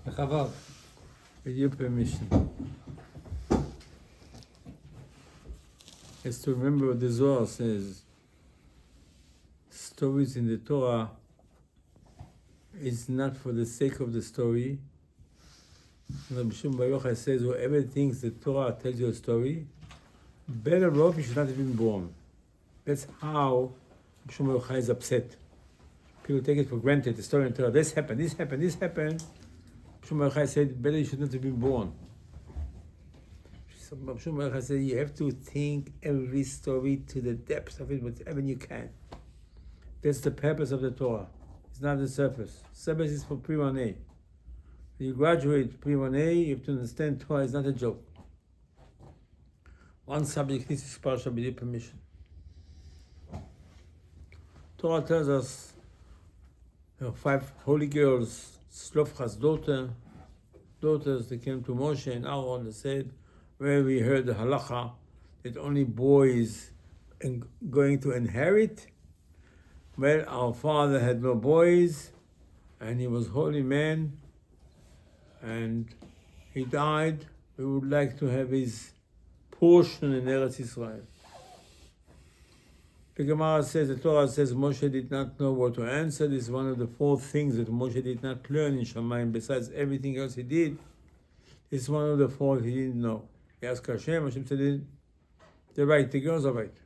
Merkavah, with your permission. Is to remember what the Zohar says. Stories in the Torah is not for the sake of the story. Rabbi Aderet says, whoever thinks the Torah tells you a story, better off you should not have been born. That's how Rabbi Aderet is upset. People take it for granted, the story in Torah, this happened. Rabbi Aderet said, better you should not have been born. Rabbi Aderet said, you have to think every story to the depths of it, whatever you can. That's the purpose of the Torah. It's not the surface. Surface is for pre-1A. When you graduate pre-1A, you have to understand Torah is not a joke. One subject needs to parsha with your permission. Torah tells us there are 5 holy girls, Slofcha's daughters, they came to Moshe and Aaron and said, where we heard the halacha that only boys are going to inherit. Well, our father had no boys, and he was a holy man, and he died. We would like to have his portion in Eretz Israel. The Gemara says, the Torah says, Moshe did not know what to answer. This is one of the 4 things that Moshe did not learn in Shamayim. Besides everything else he did, this is one of the 4 he didn't know. He asked Hashem said, they're right, the girls are right.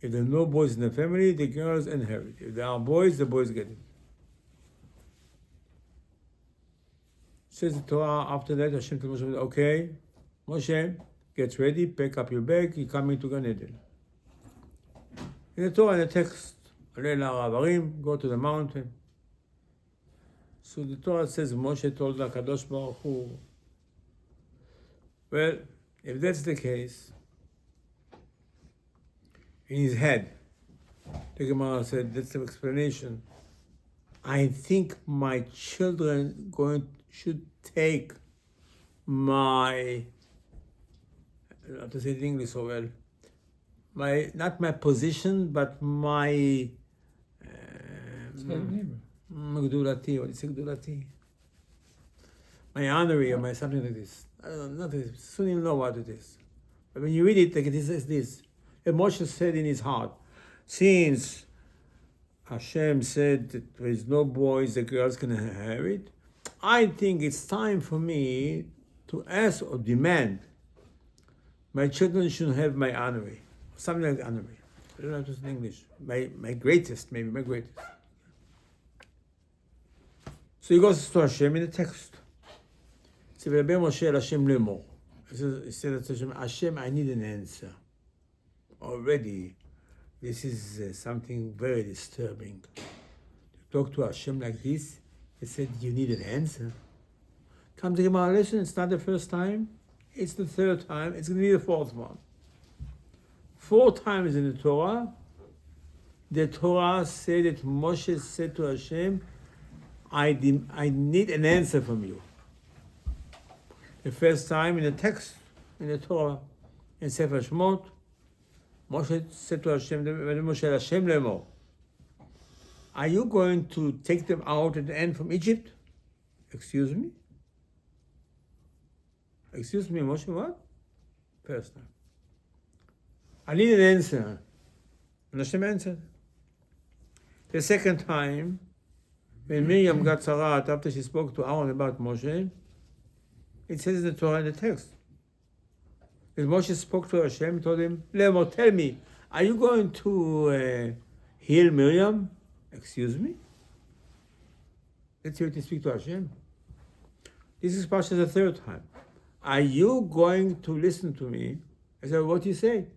If there are no boys in the family, the girls inherit. If there are boys, the boys get it. Says the Torah, after that, Hashem told Moshe, okay, Moshe, get ready, pack up your bag, you're coming to Gan Eden. In the Torah, in the text, go to the mountain. So the Torah says, Moshe told the Kadosh Baruch Hu, well, if that's the case, in his head, the Gemara said, that's the explanation. I think my children should take my, not to say it in English so well, not my position, but my Gdulati, what is it, Gdulati? My honorary or my something like this. I don't know, nothing. Soon you'll know what it is. But when you read it, like it is this. And Moshe said in his heart, since Hashem said that there is no boys, the girls can inherit, I think it's time for me to ask or demand my children should have my honorary. Something like honorary. I don't know if it's in English. My greatest, maybe my greatest. So he goes to Hashem in the text. He said, Hashem, I need an answer. Already, this is something very disturbing. To talk to Hashem like this, he said, you need an answer. Come to Gemara lesson, it's not the first time, it's the 3rd time, it's going to be the 4th one. 4 times in the Torah said that Moshe said to Hashem, I need an answer from you. The first time in the text, in the Torah, in Sefer Shemot, Moshe said to Hashem, are you going to take them out at the end from Egypt? Excuse me? Excuse me, Moshe, what? First time. I need an answer. And Hashem answered. The second time, when Miriam got Sarat after she spoke to Aaron about Moshe, it says in the Torah in the text. When Moshe spoke to Hashem, he told him, Lemo, tell me, are you going to heal Miriam? Excuse me? Let's hear it speak to Hashem. This is Pasha the 3rd time. Are you going to listen to me? I said, what do you say?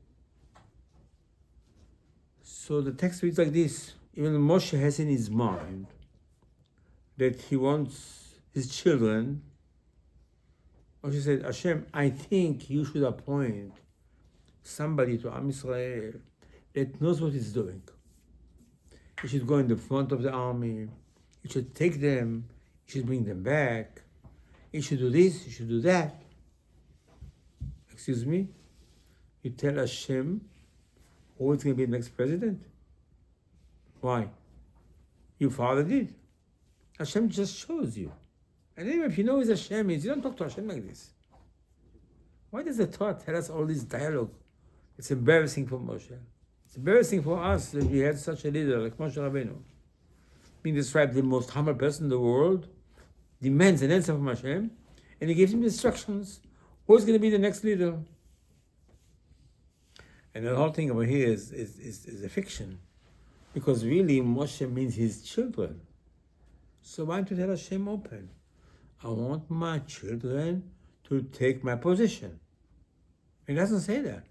So the text reads like this. Even Moshe has in his mind that he wants his children. Moshe said, Hashem, I think you should appoint somebody to Am Israel that knows what he's doing. He should go in the front of the army. He should take them. He should bring them back. He should do this. He should do that. Excuse me? You tell Hashem who is going to be the next president? Why? Your father did. Hashem just chose you. And even if you know he's Hashem, you don't talk to Hashem like this. Why does the Torah tell us all this dialogue? It's embarrassing for Moshe. It's embarrassing for us that we had such a leader like Moshe Rabbeinu, being described the most humble person in the world, demands an answer from Hashem, and he gives him instructions. Who's going to be the next leader? And the whole thing over here is a fiction, because really Moshe means his children. So why don't you tell Hashem open? I want my children to take my position. He doesn't say that.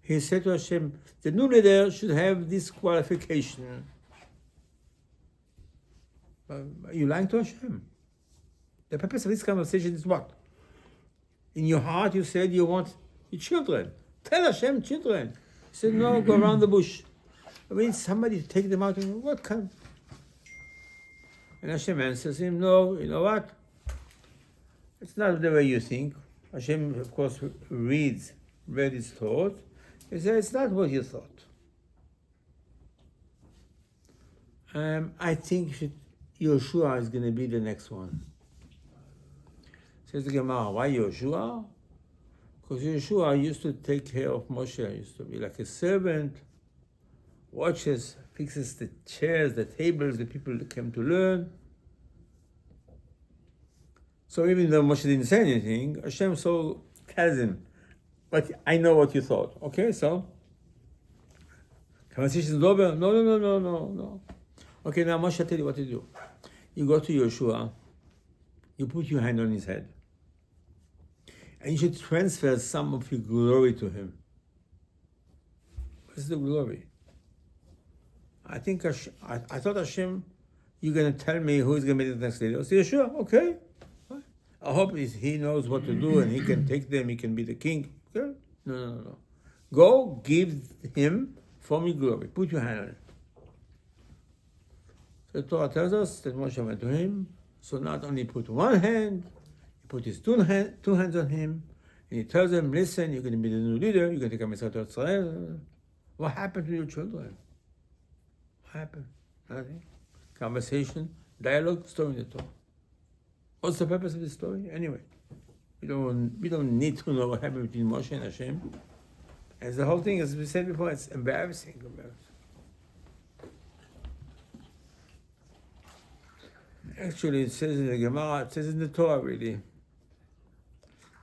He said to Hashem, the new leader should have this qualification. You're lying to Hashem. The purpose of this conversation is what? In your heart you said you want your children. Tell Hashem children. He said, no, go around the bush. I mean, somebody to take them out. And what kind? And Hashem answers him, no, you know what? It's not the way you think. Hashem, of course, read his thought. He says, it's not what you thought. I think Yoshua is going to be the next one. Says the Gemara, why Yoshua? Because Yoshua used to take care of Moshe. He used to be like a servant, watches, fixes the chairs, the tables, the people that came to learn. So even though Moshe didn't say anything, Hashem so tells him, but I know what you thought. Okay, so conversation is over. No. Okay, now Moshe, tell you what to do. You go to Yoshua, you put your hand on his head, and you should transfer some of your glory to him. What's the glory? I thought Hashem, you're going to tell me who's going to be the next leader. I say, Yeshua, okay. I hope he knows what to do and he can take them, he can be the king. Okay? No. Go give him from your glory. Put your hand on it. So the Torah tells us that Moshe went to him. So not only put one hand, he put his two hands on him, and he tells him, listen, you're going to be the new leader, you're going to take a Messiah to Israel. What happened to your children? What happened? Nothing. Conversation, dialogue, story in the Torah. What's the purpose of this story? Anyway, we don't need to know what happened between Moshe and Hashem. As the whole thing, as we said before, it's embarrassing. Actually, it says in the Gemara, it says in the Torah really,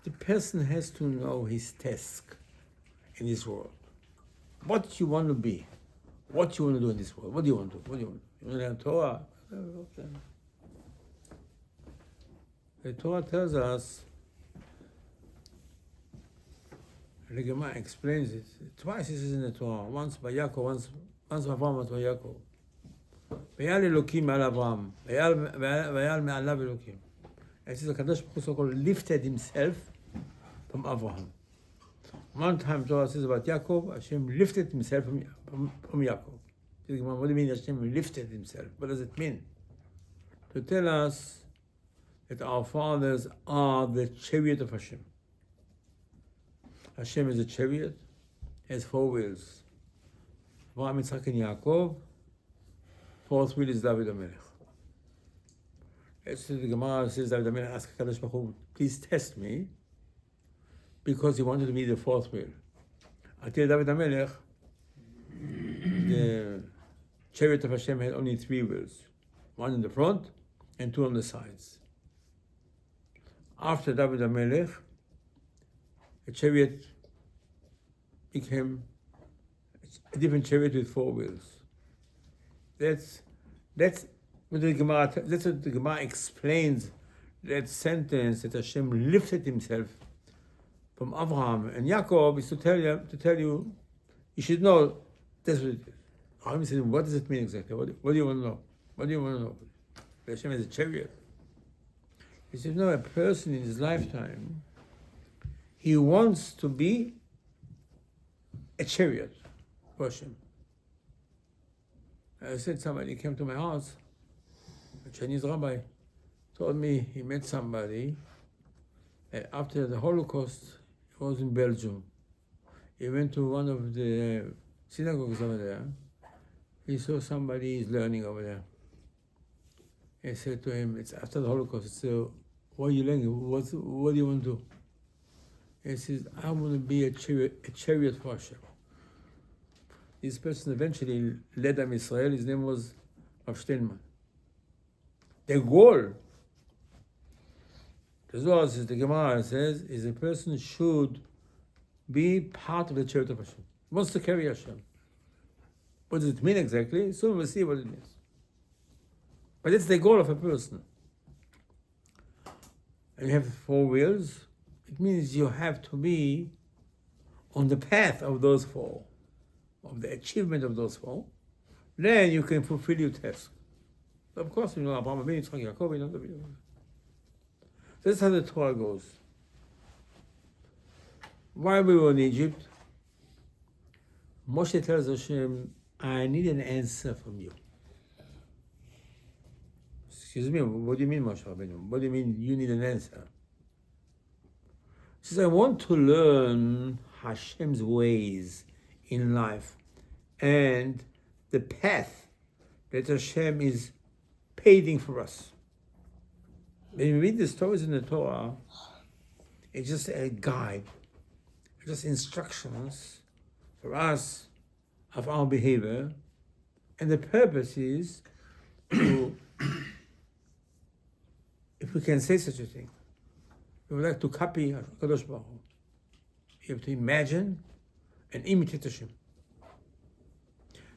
the person has to know his task in this world. What you want to be, what you want to do in this world. What do you want to do? You want to learn Torah? Okay. The Torah tells us, the Gemara explains it. Twice it is in the Torah. Once by Yaakov, once by Avraham, once by Yaakov. V'yal Elokim al Avraham. V'yal me'alav Elokim. It says the Kadosh Baruch Hu so-called lifted himself from Avraham. One time Torah says about Yaakov, Hashem lifted himself from Yaakov. What do you mean Hashem lifted himself? What does it mean? To tell us that our fathers are the chariot of Hashem. Hashem is a chariot, has 4 wheels. Avraham, Yitzchak, and Yaakov. 4th wheel is David HaMelech. The Gemara says David HaMelech asked Kadosh Baruch Hu, please test me, because he wanted to be the 4th wheel. Until David HaMelech, the chariot of Hashem had only 3 wheels. 1 in the front and 2 on the sides. After David HaMelech, the chariot became a different chariot with 4 wheels. That's what the Gemara explains that sentence that Hashem lifted himself from Avraham and Yaakov is to tell you, you should know that's what it is. Avraham said, what does it mean exactly? What do you want to know? What do you want to know? Hashem is a chariot. He said, no, a person in his lifetime, he wants to be a chariot for Hashem. I said somebody came to my house, a Chinese rabbi, told me he met somebody after the Holocaust. He was in Belgium. He went to one of the synagogues over there. He saw somebody is learning over there. He said to him, it's after the Holocaust, so what are you learning? What do you want to do? He says, I want to be a chariot for Hashem. This person eventually led Am Israel. His name was Rav Steinman. The goal, as well as the Gemara says, is a person should be part of the chariot of Hashem. He wants to carry Hashem. What does it mean exactly? Soon we'll see what it means. But it's the goal of a person. And you have 4 wheels. It means you have to be on the path of those 4, of the achievement of those 4. Then you can fulfill your task. Of course, you know, Abraham, Yitzchak, Yaakov, you know, that's how the Torah goes. While we were in Egypt, Moshe tells Hashem, I need an answer from you. Excuse me, what do you mean, Moshe Rabbeinu? What do you mean you need an answer? He says, I want to learn Hashem's ways in life and the path that Hashem is paving for us. When you read the stories in the Torah, it's just a guide, just instructions for us of our behavior, and the purpose is to, if we can say such a thing, we would like to copy HaKadosh Baruch Hu. You have to imagine and imitate Hashem.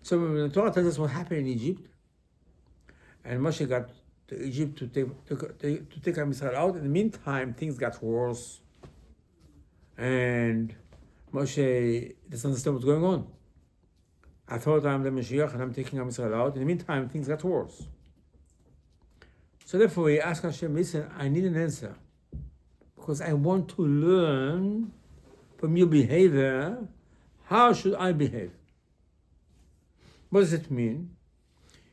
So when the Torah tells us what happened in Egypt, and Moshe got to Egypt to take Am Yisrael out, in the meantime things got worse, and Moshe doesn't understand what's going on. I thought I'm the Mashiach and I'm taking Am Yisrael out. In the meantime, things got worse. So therefore, we ask Hashem, listen, I need an answer. Because I want to learn from your behavior, how should I behave? What does it mean?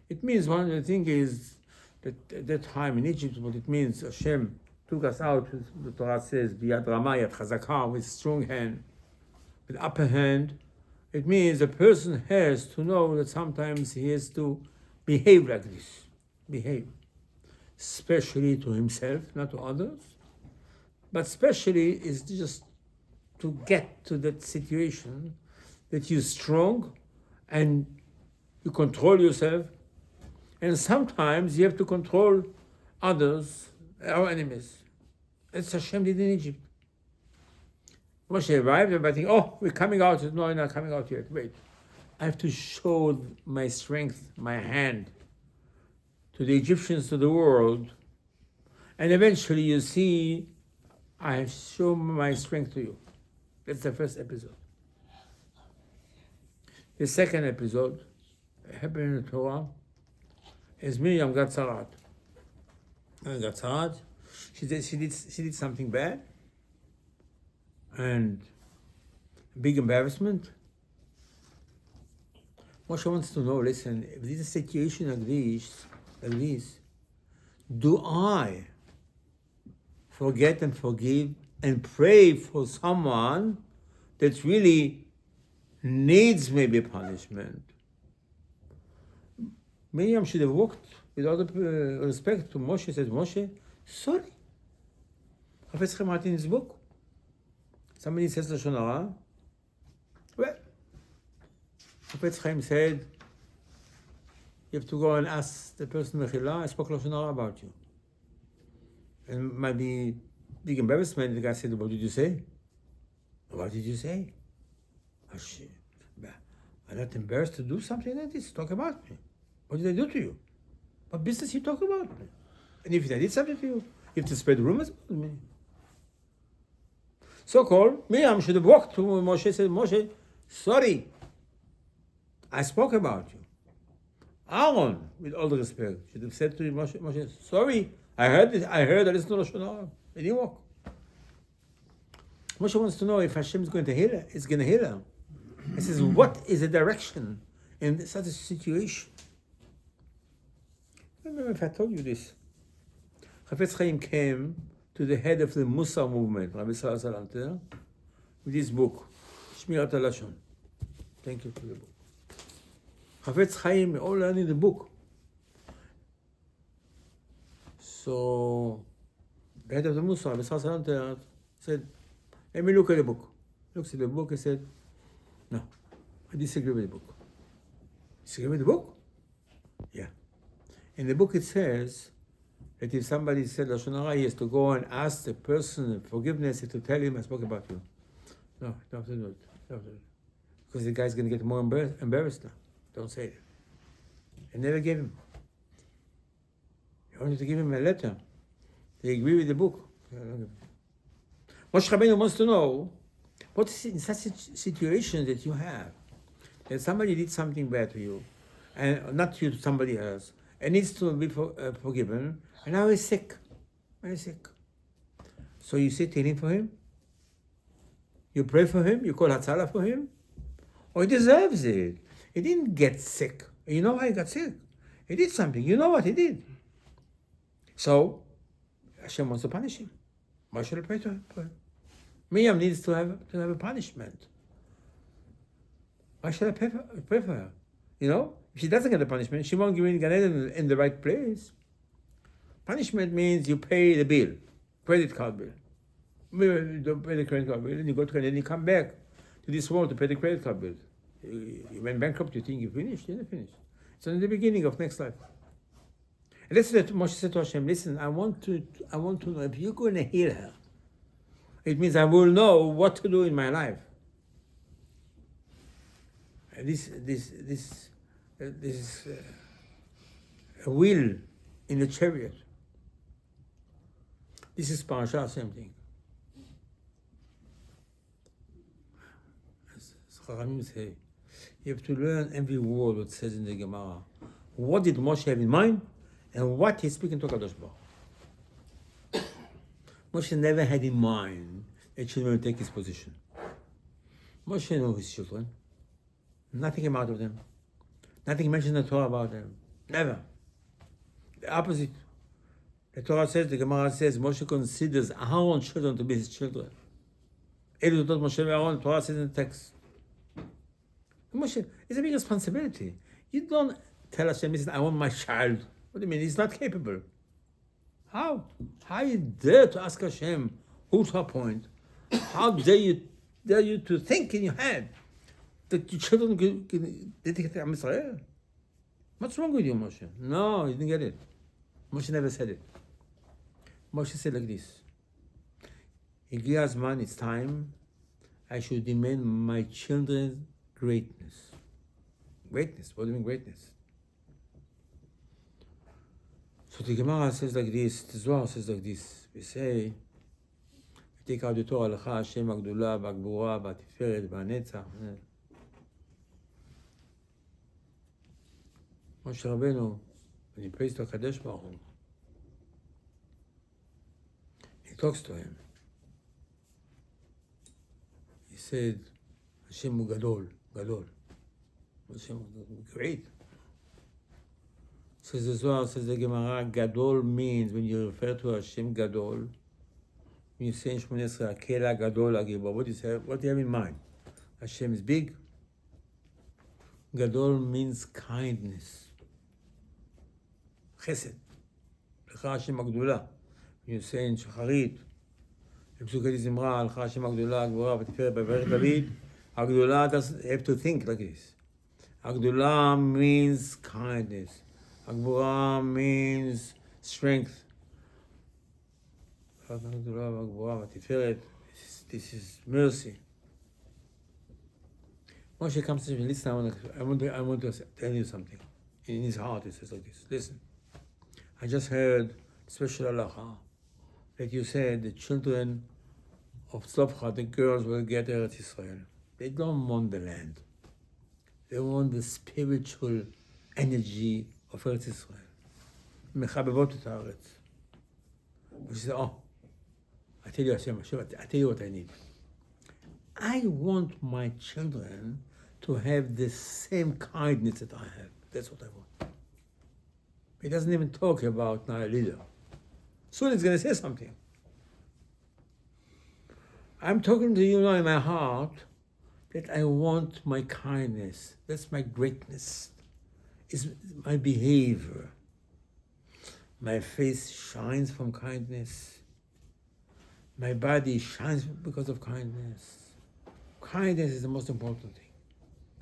It means one of the things is that at that time in Egypt, what it means, Hashem took us out, the Torah says, biyad ramah, yad chazakah, with strong hand, with upper hand. It means a person has to know that sometimes he has to behave like this. Behave. Especially to himself, not to others. But especially is just to get to that situation that you're strong and you control yourself. And sometimes you have to control others, our enemies. That's Hashem did in Egypt. Moshe arrived, everybody think, oh, we're coming out. No, we're not coming out yet. Wait. I have to show my strength, my hand, to the Egyptians, to the world. And eventually you see, I have shown my strength to you. That's the first episode. The second episode happened in the Torah is Miriam got tzaraat. Got tzaraat. She did something bad. And big embarrassment. Moshe wants to know, listen, if this is a situation like this, do I forget and forgive and pray for someone that really needs maybe punishment? Miriam should have walked with all the respect to Moshe, said, Moshe, sorry. Chafetz Chaim wrote in his book. Somebody says Lashon Hara. Well, Chafetz Chaim said, you have to go and ask the person Mechila, I spoke Lashon Hara about you. And it might be big embarrassment. The guy said, what did you say? What did you say? I'm not embarrassed to do something like this. Talk about me. What did I do to you? What business you talk about me? And if I did something to you, you have to spread rumors about me. So-called, Miriam should have walked to Moshe and said, Moshe, sorry, I spoke about you. Aaron, with all the respect, should have said to Moshe, sorry, I heard that it's not Lashon Hara. And he walked. Moshe wants to know if Hashem is going to heal her. It's going to heal her. He says, what is the direction in such a situation? I don't know if I told you this. Chafetz Chaim came to the head of the Musar movement, Rabbi Salanter, with his book, Shmirat HaLashon. Thank you for the book. Chafetz Chaim, all learning the book. So the head of the Musar said, let me look at the book. Looks at the book and said, no, I disagree with the book. Disagree with the book? Yeah. In the book it says that if somebody said Lashon Hara, he has to go and ask the person forgiveness to tell him I spoke about you. No, you don't have to do it. Don't have to do it. Because the guy's going to get more embarrassed now. Don't say it. I never gave him. I wanted to give him a letter. They agree with the book. Moshe Rabbeinu wants to know, what is in such a situation that you have, that somebody did something bad to you, and not you, to somebody else, and needs to be forgiven, and now he's sick. Very sick. So you say Tehillim for him? You pray for him? You call Hatzalah for him? Oh, he deserves it. He didn't get sick. You know why he got sick? He did something. You know what he did. So, Hashem wants to punish him. Why should I pray to him? Miriam needs to have a punishment. Why should I pray for her? You know, if she doesn't get a punishment, she won't give in Gan Eden in the right place. Punishment means you pay the bill, credit card bill. You don't pay the credit card bill, and you go to Gan Eden, you come back to this world to pay the credit card bill. You went bankrupt, you think you finished? You didn't finish. It's only the beginning of next life. And that's what Moshe said to Hashem, listen, I want to know if you're going to heal her. It means I will know what to do in my life. And this is a wheel in a chariot. This is parasha, same thing. As Chachamim say, you have to learn every word that says in the Gemara. What did Moshe have in mind, and what he's speaking to Kadosh Baruch. Moshe never had in mind that children would take his position. Moshe knew his children. Nothing came out of them. Nothing mentioned in the Torah about them. Never. The opposite. The Torah says, the Gemara says, Moshe considers Aaron's children to be his children. Elu Tot Moshe Aaron, the Torah says in the text. Moshe, it's a big responsibility. You don't tell Hashem, listen, I want my child. What do you mean? He's not capable. How? How you dare to ask Hashem who to appoint? How dare you to think in your head that your children can dedicate to Am Yisrael? What's wrong with you, Moshe? No, you didn't get it. Moshe never said it. Moshe said like this: Igi Azman, it's time I should demand my children's greatness. Greatness? What do you mean greatness? So the Gemara says like this, the Zohar says like this. We say, take out the Torah, Lecha Hashem HaGdula, HaGbura, HaTiferet, HaNetzach. Moshe Rabbeinu, when he prays to HaKadosh Baruch Hu, he talks to him. He said, Hashem hu Gadol, Gadol. Hashem hu great. Says the Zohar, says the Gemara, Gadol means, when you refer to Hashem Gadol, when you say in Shmoneh Esrei, Akela Gadol Agibor, what do you have in mind? Hashem is big. Gadol means kindness. Chesed. Lecha Hashem HaGdula. When you say in Shacharit, בפסוקי זמרה, Lecha Hashem HaGdula, הגבורה, ותפארת בברך דוד, Agdula doesn't have to think like this. Agdula means kindness. Agvura means strength. This is mercy. Moshe comes to me, listen, I want to tell you something. In his heart, he says like this: listen, I just heard special halacha that you said the children of Tzlopcha, the girls, will get Eretz Yisrael. They don't want the land. They want the spiritual energy of Eretz Yisrael. Merkavah את הארץ. She said, oh, I tell you, Hashem, I tell you what I need. I want my children to have the same kindness that I have. That's what I want. He doesn't even talk about now a leader. Soon he's going to say something. I'm talking to you now in my heart that I want my kindness. That's my greatness. It's my behavior. My face shines from kindness. My body shines because of kindness. Kindness is the most important thing.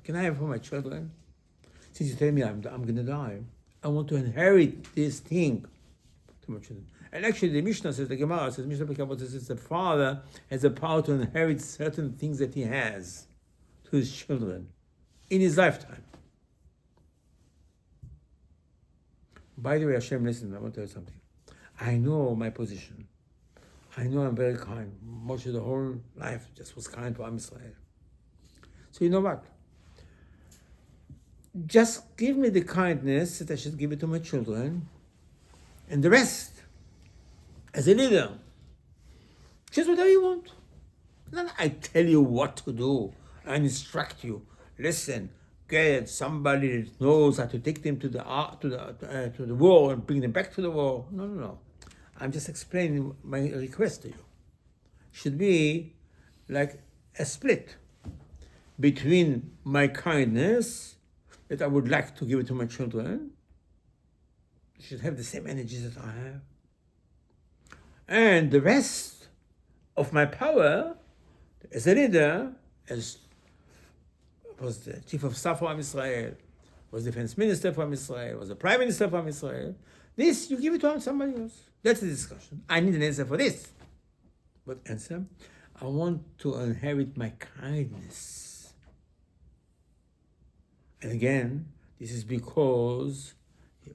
Can I have for my children? Since you tell me I'm going to die, I want to inherit this thing to my children. And actually, the Mishnah says, the Gemara says, Mishnah Merkavah says, the father has the power to inherit certain things that he has to his children in his lifetime. By the way, Hashem, listen, I want to tell you something. I know my position. I know I'm very kind. Moshe, the whole life, just was kind to Am Yisrael. So you know what? Just give me the kindness that I should give it to my children, and the rest, as a leader, choose whatever you want. Then I tell you what to do. I instruct you. Listen, get somebody that knows how to take them to the war and bring them back to the war. No. I'm just explaining my request to you. Should be like a split between my kindness that I would like to give it to my children. They should have the same energy that I have. And the rest of my power as a leader, as was the chief of staff for Am Yisrael, was defense minister for Am Yisrael, was the prime minister for Am Yisrael, this you give it to somebody else. That's the discussion. I need an answer for this. What answer? I want to inherit my kindness. And again, this is because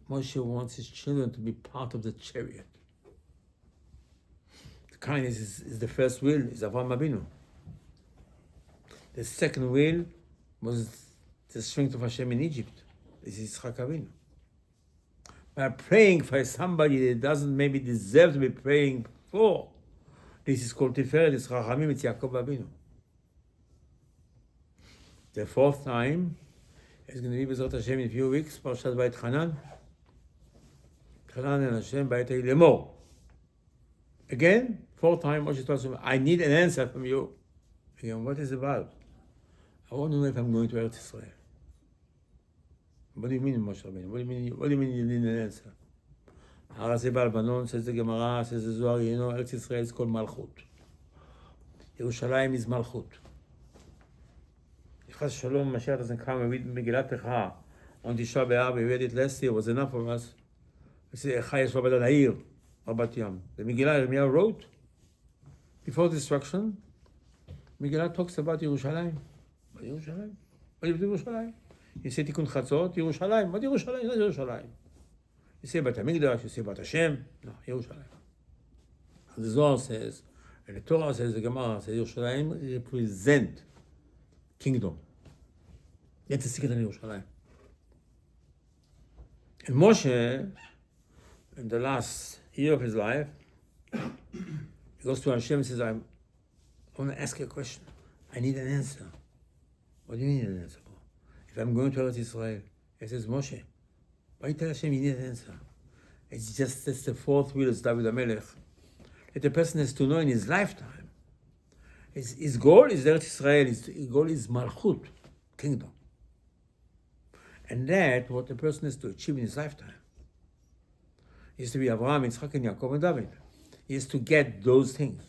Moshe wants his children to be part of the chariot. The kindness is the first will, is Avraham Avinu. The second will was the strength of Hashem in Egypt. This is Yitzchak Avinu. By praying for somebody that doesn't maybe deserve to be praying for, this is called Tiferet, it's Chachamim, it's Yaakov Avinu. The fourth time is going to be B'ezrat Hashem in a few weeks, Parashat Vayet Hanan. Hanan and Hashem Vayet Lemor. Again, fourth time, Moshe tells him, I need an answer from you. Again, what is it about? I want to know if I'm going to Eretz Yisrael. What do you mean, Moshe Rabbeinu? What do you mean you need an answer? Haraseh Balbanon, says the Gemara, says the Zohar, you know, Eretz Yisrael is called Malchut. Yerushalayim is Malchut. If Chas Shalom Mashiach doesn't come and read Megillat Echa on Tisha B'Av, we read it last year, was enough for us. We say, Echa Yesh Rabbat Ha'ir, Rabbat Yam. The Megillah Yirmiyahu wrote, before destruction, Megillah talks about Yerushalayim. What Yerushalayim? What is Yerushalayim? You say Tikkun Chatzot, Yerushalayim. What Yerushalayim? Not Yerushalayim. You say about HaMikdash, you say about Hashem. No, Yerushalayim. The Zohar says, and the Torah says, the Gemara says, Yerushalayim represent kingdom. That's the secret in Yerushalayim. And Moshe, in the last year of his life, he goes to Hashem and says, I want to ask you a question. I need an answer. What do you need an answer for? If I'm going to Eretz Yisrael, he says, Moshe, why you tell Hashem you need an answer? It's just that's the fourth will of David HaMelech. That the person has to know in his lifetime. His goal is Eretz Yisrael, his goal is Malchut, kingdom. And that's what the person has to achieve in his lifetime. He has to be Abraham, Yitzchak, and Yaakov, and David. He has to get those things.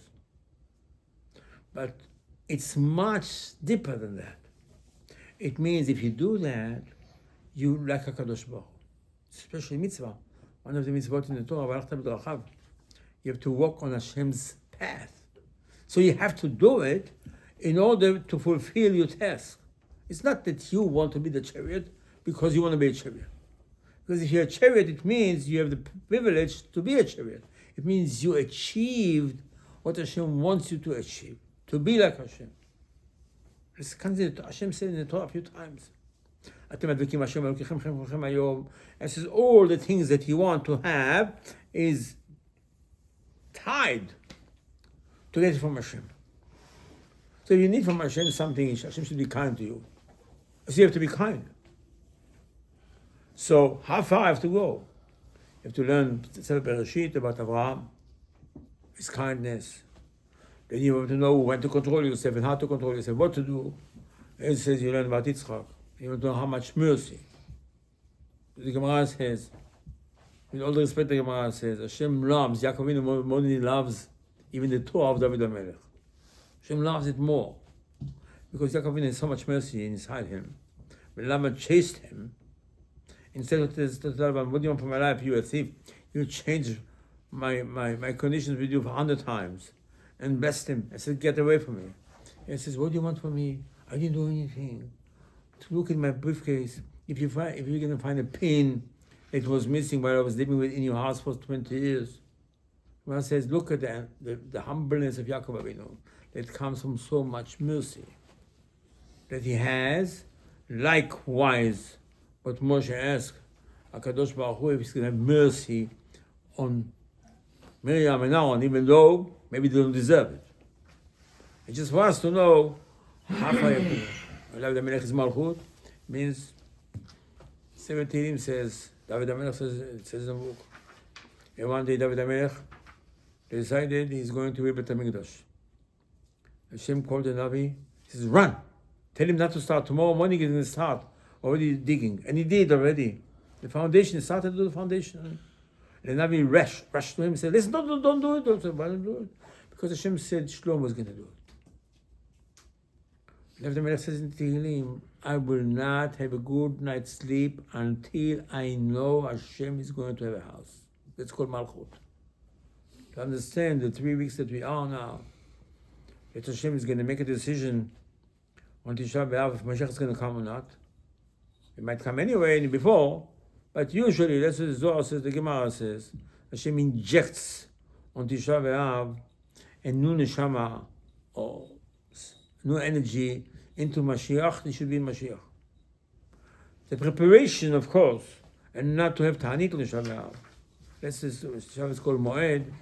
But it's much deeper than that. It means if you do that, you like HaKadosh Baruch Hu. Especially mitzvah. One of the mitzvot in the Torah, you have to walk on Hashem's path. So you have to do it in order to fulfill your task. It's not that you want to be the chariot because you want to be a chariot. Because if you're a chariot, it means you have the privilege to be a chariot. It means you achieved what Hashem wants you to achieve, to be like Hashem. It's considered, Hashem said in the Torah a few times. And says all the things that you want to have is tied to get it from Hashem. So if you need from Hashem something, Hashem should be kind to you. So you have to be kind. So how far I have to go? You have to learn Sefer Bereshit about Avraham, his kindness. Then you have to know when to control yourself and how to control yourself, what to do. It says you learn about Yitzchak. You have to know how much mercy. The Gemara says With all the respect, the Gemara says, Hashem loves, Yaakov Avinu more than he loves even the Torah of David HaMelech. Hashem loves it more. Because Yaakov Avinu has so much mercy inside him. When Laban chased him, instead of Laban, what do you want for my life? You a thief. You changed my conditions with you for 100 times. And blessed him. I said, get away from me. He says, what do you want from me? I didn't do anything. To look in my briefcase. If you're going to find a pin it was missing while I was living in your house for 20 years. When I says, look at the humbleness of Yaakov Avinu, that comes from so much mercy that he has. Likewise, what Moshe asked, HaKadosh Baruch Hu, if he's going to have mercy on Miriam and Aaron, even though maybe they don't deserve it. It just for us to know, David HaMelech is Malchut, means 17 says, David HaMelech says, it says in the book, and one day David HaMelech decided he's going to build Beit HaMikdash. Hashem called the Navi, he says, run! Tell him not to start. Tomorrow morning he's going to start already digging. And he did already. The foundation, he started to do the foundation. And the Navi rushed to him and said, listen, don't do it. Why don't do it? Because Hashem said Shlomo was going to do it. David HaMelech says in Tehillim, I will not have a good night's sleep until I know Hashem is going to have a house. That's called Malchut. To understand the 3 weeks that we are now, that Hashem is going to make a decision on Tisha B'Av if Mashiach is going to come or not. It might come anyway before, but usually, that's what the Zohar says, the Gemara says, Hashem injects on Tisha B'Av a new neshama or new energy into Mashiach. They should be in Mashiach. The preparation, of course, and not to have Ta'anit on Tisha B'Av. That's Tisha is called Moed,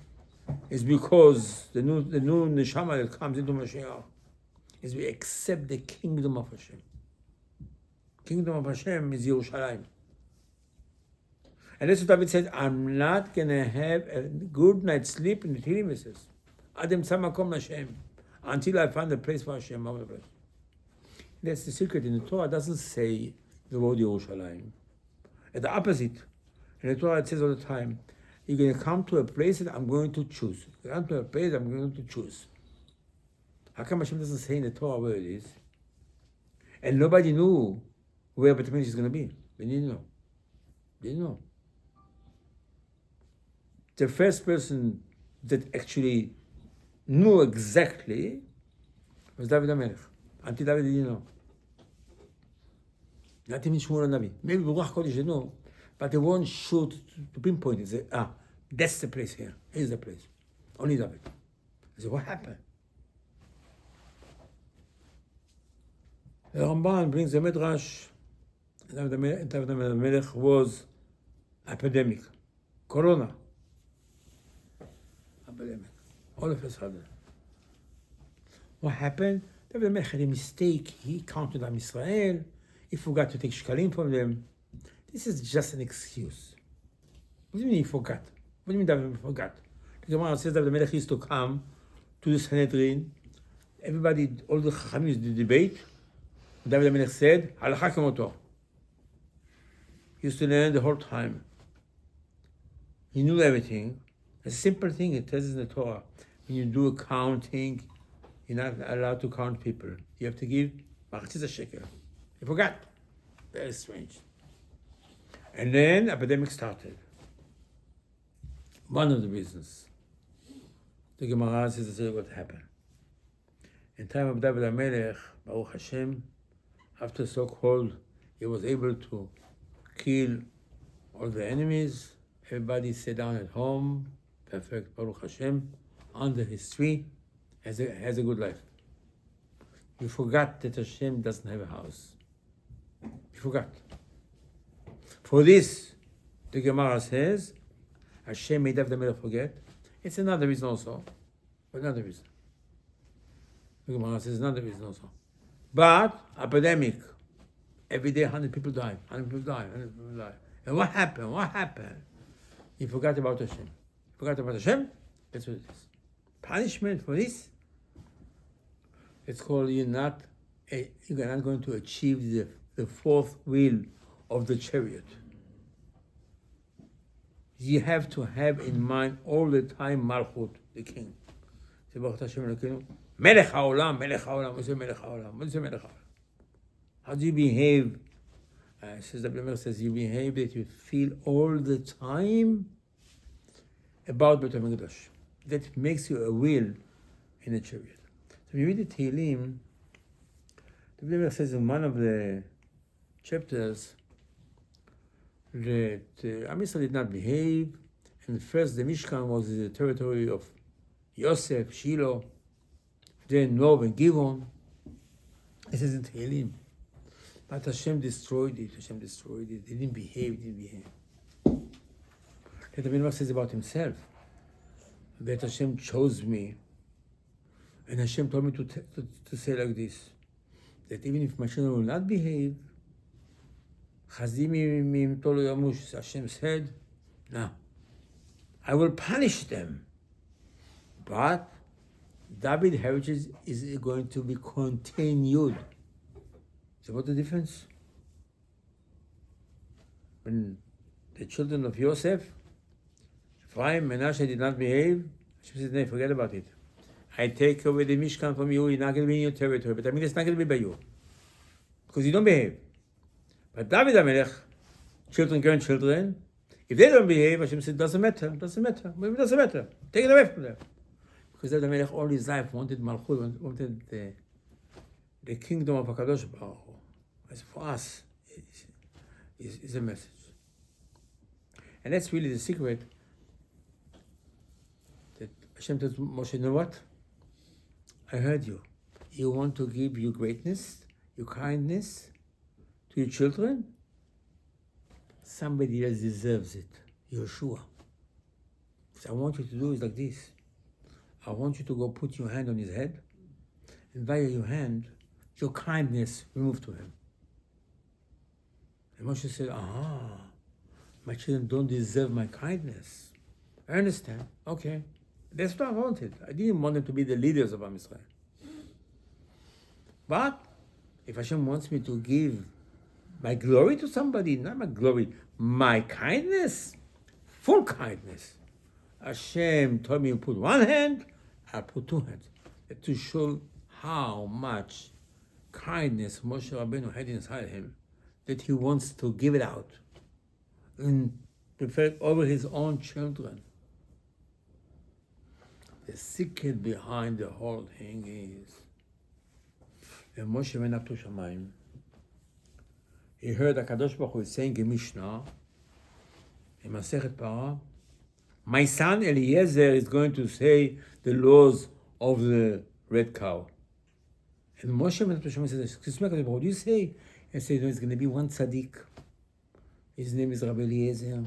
is because the new neshama that comes into Mashiach is we accept the kingdom of Hashem. Kingdom of Hashem is Yerushalayim. And that's what David said, I'm not going to have a good night's sleep in the Tehillim, he says. Adam Samakom Hashem. Until I find a place for Hashem. That's the secret. In the Torah, it doesn't say the word Yerushalayim. At the opposite. In the Torah, it says all the time, you're going to come to a place that I'm going to choose. You come to a place I'm going to choose. How come Hashem doesn't say in the Torah where it is? And nobody knew where Beit HaMikdash is going to be. They didn't know. They didn't know. The first person that actually knew exactly was David HaMelech. Until David didn't know. Not even Shmuel Navi. Maybe Ruach Kodesh didn't know, but they weren't sure to pinpoint it. Say, that's the place here. Here's the place. Only David. I said, what happened? The Ramban brings the Midrash. David HaMelech was epidemic. Corona. Epidemic. All of a sudden. What happened? David HaMelech had a mistake. He counted on Israel. He forgot to take shkalim from them. This is just an excuse. What do you mean he forgot? What do you mean David forgot? The Gemara says David HaMelech used to come to the Sanhedrin. Everybody, all the Chachamim used to debate. David HaMelech said, Halacha kemoto. He used to learn the whole time. He knew everything. A simple thing, it tells in the Torah. When you do accounting, you're not allowed to count people. You have to give machzis shekel. He forgot. Very strange. And then epidemic started. One of the reasons. The Gemara says what happened. In time of David HaMelech, Baruch Hashem, after so-called, he was able to kill all the enemies. Everybody sat down at home, perfect, Baruch Hashem, under his tree, has a good life. You forgot that Hashem doesn't have a house. You forgot. For this, the Gemara says, Hashem made David HaMelech forget. It's another reason also. Another reason. The Gemara says another reason also. But, epidemic. Every day 100 people die. 100 people die. 100 people die. And what happened? What happened? He forgot about Hashem. He forgot about Hashem? That's what it is. Punishment for this? It's called you're not going to achieve the fourth wheel of the chariot. you have to have in mind all the time Malchut, the king. Melech haolam, melech haolam, what is melech haolam? What is melech haolam? How do you behave? Says the Bible says you behave that you feel all the time about Beit HaMikdash. That makes you a will in a chariot. So when you read the Tehillim, the Bible says in one of the chapters that Am Yisrael did not behave, and first the Mishkan was the territory of Yosef, Shiloh, then Nob and Givon. It says in Tehillim. But Hashem destroyed it. Hashem destroyed it. They didn't behave. Then the Bible says about himself that Hashem chose me, and Hashem told me to say like this, that even if my children will not behave, Hashem said, no, I will punish them, but David's heritage is going to be continued. So what's the difference? When the children of Yosef, Ephraim, Menashe did not behave, Hashem said, no, forget about it. I take away the Mishkan from you, you're not going to be in your territory, but I mean it's not going to be by you, because you don't behave. But David HaMelech, children, grandchildren, if they don't behave, Hashem said, doesn't matter. Take it away from them. Because David HaMelech all his life wanted Malchut, wanted the kingdom of HaKadosh Baruch Hu. As for us, is a message. And that's really the secret that Hashem tells Moshe, you know what? I heard you. You want to give your greatness, your kindness to your children? Somebody else deserves it. Yeshua. So I want you to do is like this. I want you to go put your hand on his head, and via your hand, your kindness remove to him. And Moshe said, my children don't deserve my kindness. I understand. Okay. That's what I wanted. I didn't want them to be the leaders of Am Yisrael. But if Hashem wants me to give my glory to somebody, not my glory, my kindness, full kindness. Hashem told me to put one hand, I put two hands. To show how much kindness Moshe Rabbeinu had inside him, that he wants to give it out and prefer over his own children. The secret behind the whole thing is when Moshe went up to Shamayim, he heard HaKadosh Baruch Hu saying in Mishnah, in Masechet Parah, my son Eliezer is going to say the laws of the red cow. And Moshe went up to Shamayim and said, excuse me, what do you say? And said, no, it's going to be one tzaddik. His name is Rabbi Eliezer.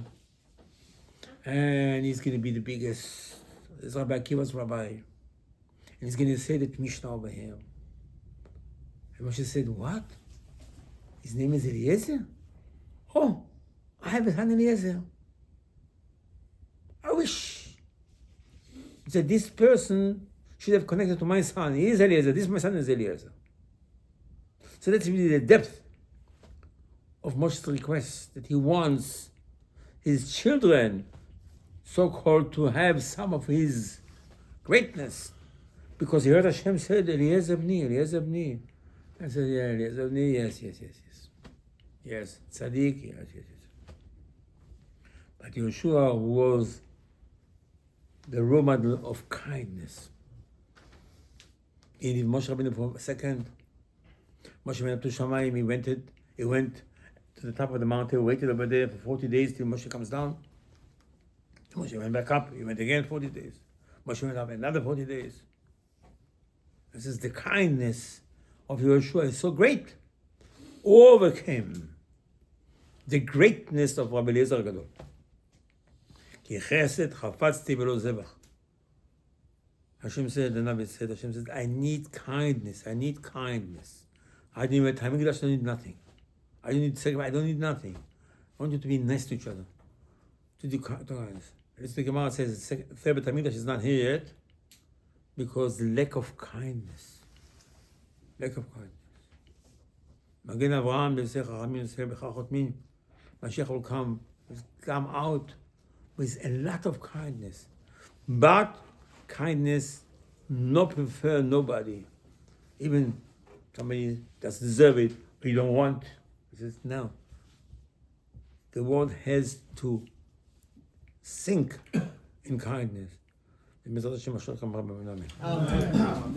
And he's going to be the biggest. It's Rabbi Akiva's rabbi. And he's going to say that Mishnah over here. And Moshe said, what? His name is Eliezer? Oh, I have a son Eliezer. I wish that this person should have connected to my son. He is Eliezer. This my son is Eliezer. So that's really the depth of Moshe's request, that he wants his children, so-called, to have some of his greatness. Because he heard Hashem said, Eliezer b'ni, Eliezer b'ni. I said, yeah, Eliezer b'ni, yes. Yes, tzaddik, yes. But Yeshua was the role model of kindness. He needed Moshe Rabbeinu for a second. Moshe went up to Shamayim, he went to the top of the mountain, waited over there for 40 days till Moshe comes down. Moshe went back up, he went again 40 days. Moshe went up another 40 days. This is the kindness of Yeshua is so great. Overcame the greatness of Rabbi Eliezer Gadol. Ki chesed chafatzti v'lo zevach. Hashem said, the Navi said, Hashem said, I need kindness. I need Hamikdash, I don't need nothing. I don't need sacrifice, I don't need nothing. I want you to be nice to each other. To do kindness. The Gemara says, Third Hamikdash is not here yet because lack of kindness. Magen Avraham, Mashiach will come out. with a lot of kindness. But kindness not prefer nobody. Even somebody doesn't deserve it, or you don't want. He says, no. The world has to sink in kindness. Amen.